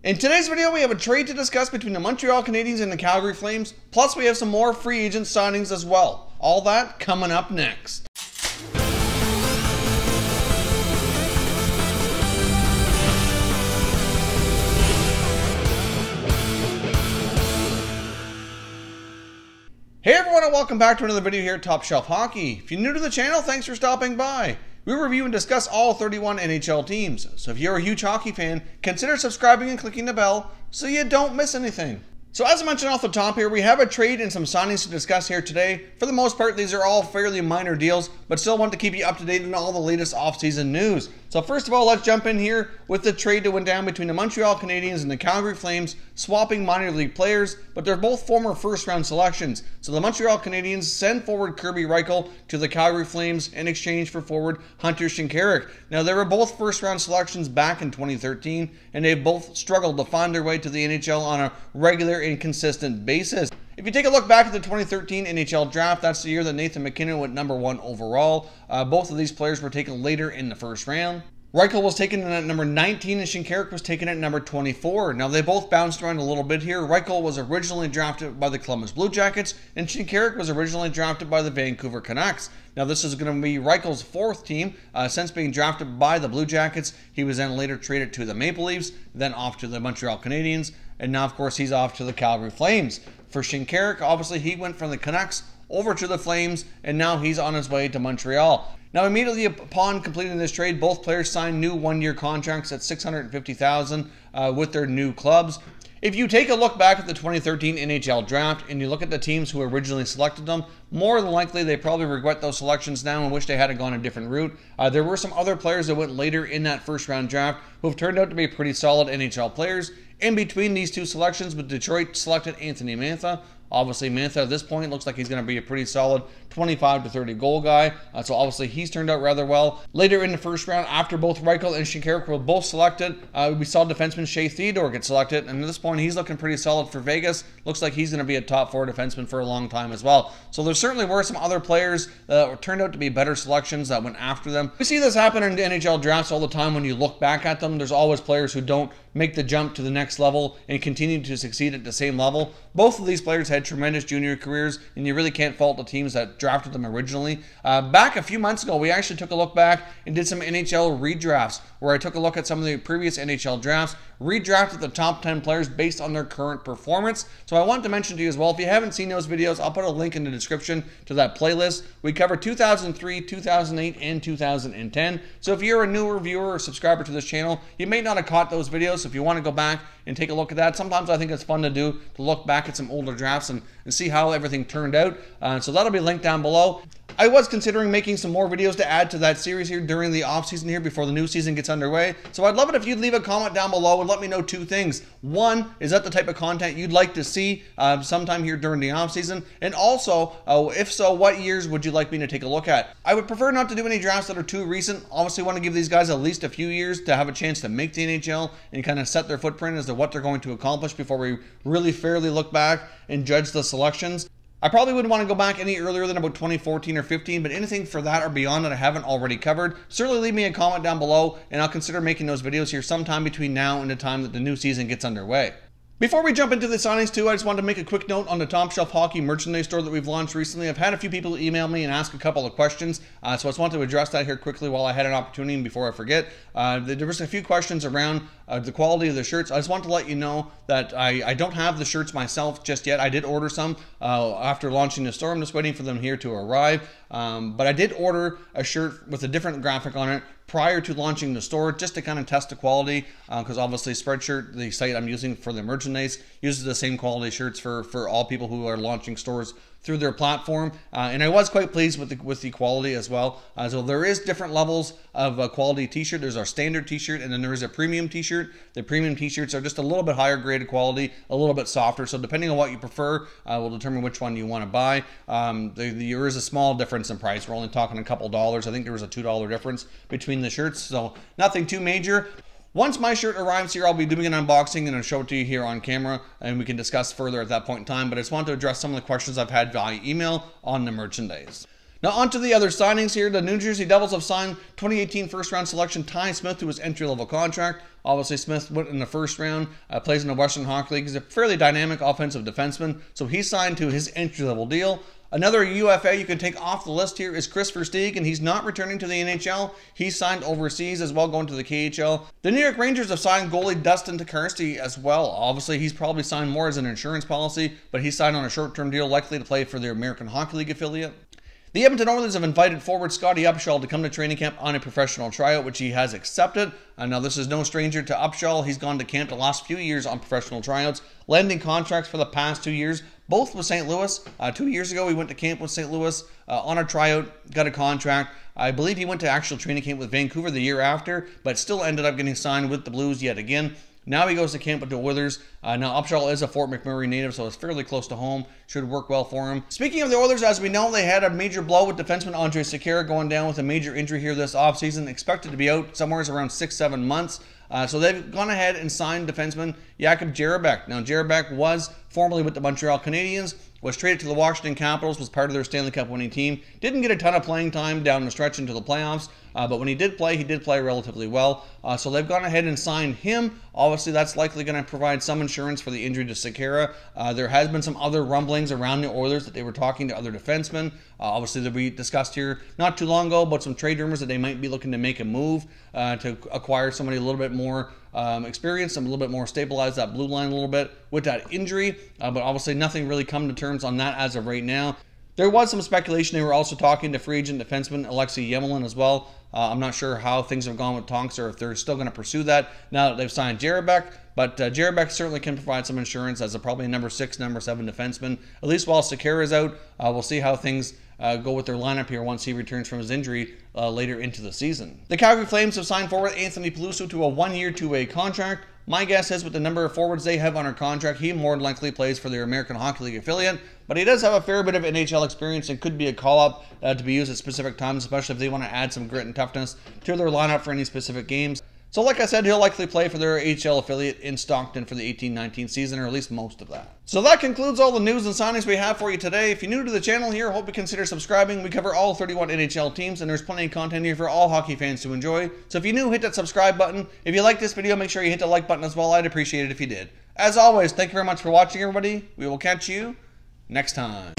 In today's video, we have a trade to discuss between the Montreal Canadiens and the Calgary Flames, plus we have some more free agent signings as well. All that coming up next. Hey everyone, and welcome back to another video here at Top Shelf Hockey. If you're new to the channel, thanks for stopping by. We review and discuss all 31 NHL teams, so if you're a huge hockey fan, consider subscribing and clicking the bell so you don't miss anything. So as I mentioned off the top here, we have a trade and some signings to discuss here today. For the most part, these are all fairly minor deals, but still want to keep you up to date on all the latest offseason news. So first of all, let's jump in here with the trade that went down between the Montreal Canadiens and the Calgary Flames, swapping minor league players, but they're both former first-round selections. So the Montreal Canadiens send forward Kirby Reichel to the Calgary Flames in exchange for forward Hunter Shinkaruk. Now, they were both first-round selections back in 2013, and they've both struggled to find their way to the NHL on a regular and consistent basis. If you take a look back at the 2013 NHL draft, that's the year that Nathan MacKinnon went #1 overall. Both of these players were taken later in the first round. Reichel was taken at number 19 and Shinkaruk was taken at number 24. Now, they both bounced around a little bit here. Reichel was originally drafted by the Columbus Blue Jackets, and Shinkaruk was originally drafted by the Vancouver Canucks. Now, this is going to be Reichel's fourth team. Since being drafted by the Blue Jackets, he was then later traded to the Maple Leafs, then off to the Montreal Canadiens, and now, of course, he's off to the Calgary Flames. For Shinkaruk, obviously, he went from the Canucks over to the Flames, and now he's on his way to Montreal. Now, immediately upon completing this trade, both players signed new one-year contracts at $650,000 with their new clubs. If you take a look back at the 2013 NHL draft and you look at the teams who originally selected them, more than likely they probably regret those selections now and wish they had gone a different route. There were some other players that went later in that first-round draft who have turned out to be pretty solid NHL players. In between these two selections, but Detroit selected Anthony Mantha. Obviously, Mantha at this point looks like he's going to be a pretty solid 25 to 30 goal guy. So obviously, he's turned out rather well. Later in the first round, after both Reichel and Shinkaruk were both selected, we saw defenseman Shea Theodore get selected. And at this point, he's looking pretty solid for Vegas. Looks like he's going to be a top 4 defenseman for a long time as well. So there certainly were some other players that turned out to be better selections that went after them. We see this happen in NHL drafts all the time. When you look back at them, there's always players who don't make the jump to the next level and continue to succeed at the same level. Both of these players had tremendous junior careers, and you really can't fault the teams that drafted them originally. Back a few months ago, we actually took a look back and did some NHL redrafts, where I took a look at some of the previous NHL drafts, redrafted the top 10 players based on their current performance. So I wanted to mention to you as well, if you haven't seen those videos, I'll put a link in the description to that playlist. We cover 2003, 2008, and 2010. So if you're a newer viewer or subscriber to this channel, you may not have caught those videos. So if you want to go back and take a look at that, sometimes I think it's fun to do, to look back at some older drafts and see how everything turned out. So that'll be linked down below. I was considering making some more videos to add to that series here during the off season here before the new season gets underway. So I'd love it if you'd leave a comment down below and let me know two things. One, is that the type of content you'd like to see sometime here during the off season? And also, if so, what years would you like me to take a look at? I would prefer not to do any drafts that are too recent. Obviously, want to give these guys at least a few years to have a chance to make the NHL and kind of set their footprint as to what they're going to accomplish before we really fairly look back and judge the selections. I probably wouldn't want to go back any earlier than about 2014 or 15, but anything for that or beyond that I haven't already covered, certainly leave me a comment down below, and I'll consider making those videos here sometime between now and the time that the new season gets underway. Before we jump into the signings too, I just wanted to make a quick note on the Top Shelf Hockey merchandise store that we've launched recently. I've had a few people email me and ask a couple of questions, so I just wanted to address that here quickly while I had an opportunity and before I forget. There was a few questions around the quality of the shirts. I just want to let you know that I don't have the shirts myself just yet. I did order some after launching the store. I'm just waiting for them here to arrive. But I did order a shirt with a different graphic on it prior to launching the store, just to kind of test the quality, because obviously Spreadshirt, the site I'm using for the merchandise, uses the same quality shirts for all people who are launching stores through their platform, and I was quite pleased with the quality as well. So there is different levels of quality t-shirt. There's our standard t-shirt, and then there is a premium t-shirt. The premium t-shirts are just a little bit higher graded quality, a little bit softer, so depending on what you prefer will determine which one you want to buy. There is a small difference in price. We're only talking a couple dollars. I think there was a $2 difference between the shirts, so nothing too major. Once my shirt arrives here, I'll be doing an unboxing and I'll show it to you here on camera, and we can discuss further at that point in time. But I just want to address some of the questions I've had via email on the merchandise. Now on to the other signings here. The New Jersey Devils have signed 2018 first-round selection Ty Smith to his entry-level contract. Obviously, Smith went in the first round, plays in the Western Hockey League. He's a fairly dynamic offensive defenseman, so he signed to his entry-level deal. Another UFA you can take off the list here is Chris Versteeg, and he's not returning to the NHL. He's signed overseas as well, going to the KHL. The New York Rangers have signed goalie Dustin Tokarski as well. Obviously, he's probably signed more as an insurance policy, but he's signed on a short-term deal, likely to play for their American Hockey League affiliate. The Edmonton Oilers have invited forward Scotty Upshaw to come to training camp on a professional tryout, which he has accepted. Now, this is no stranger to Upshaw. He's gone to camp the last few years on professional tryouts, landing contracts for the past 2 years, both with St. Louis. 2 years ago, he went to camp with St. Louis on a tryout, got a contract. I believe he went to actual training camp with Vancouver the year after, but still ended up getting signed with the Blues yet again. Now he goes to camp with the Oilers. Now, Upshaw is a Fort McMurray native, so it's fairly close to home. Should work well for him. Speaking of the Oilers, as we know, they had a major blow with defenseman Andrej Sekera going down with a major injury here this offseason, expected to be out somewhere around 6-7 months. So they've gone ahead and signed defenseman Jakub Jerabek. Now, Jerabek was formerly with the Montreal Canadiens, was traded to the Washington Capitals, was part of their Stanley Cup winning team. Didn't get a ton of playing time down the stretch into the playoffs, but when he did play relatively well. So they've gone ahead and signed him. Obviously, that's likely going to provide some insurance for the injury to Sekera. There has been some other rumblings around the Oilers that they were talking to other defensemen. Obviously, that we discussed here not too long ago about some trade rumors that they might be looking to make a move to acquire somebody a little bit more experienced, a little bit more stabilize that blue line a little bit with that injury. But obviously, nothing really come to terms on that as of right now. There was some speculation they were also talking to free agent defenseman Alexei Yemelin as well. I'm not sure how things have gone with Tonks or if they're still going to pursue that now that they've signed Jerabek. But Jerabek certainly can provide some insurance as a probably number 6, number 7 defenseman. At least while Sekera is out, we'll see how things go with their lineup here once he returns from his injury later into the season. The Calgary Flames have signed forward Anthony Peluso to a 1-year, 2-way contract. My guess is with the number of forwards they have under contract, he more than likely plays for their American Hockey League affiliate, but he does have a fair bit of NHL experience and could be a call-up to be used at specific times, especially if they want to add some grit and toughness to their lineup for any specific games. So like I said, he'll likely play for their HL affiliate in Stockton for the 18-19 season, or at least most of that. So that concludes all the news and signings we have for you today. If you're new to the channel here, hope you consider subscribing. We cover all 31 NHL teams, and there's plenty of content here for all hockey fans to enjoy. So if you're new, hit that subscribe button. If you like this video, make sure you hit the like button as well. I'd appreciate it if you did. As always, thank you very much for watching, everybody. We will catch you next time.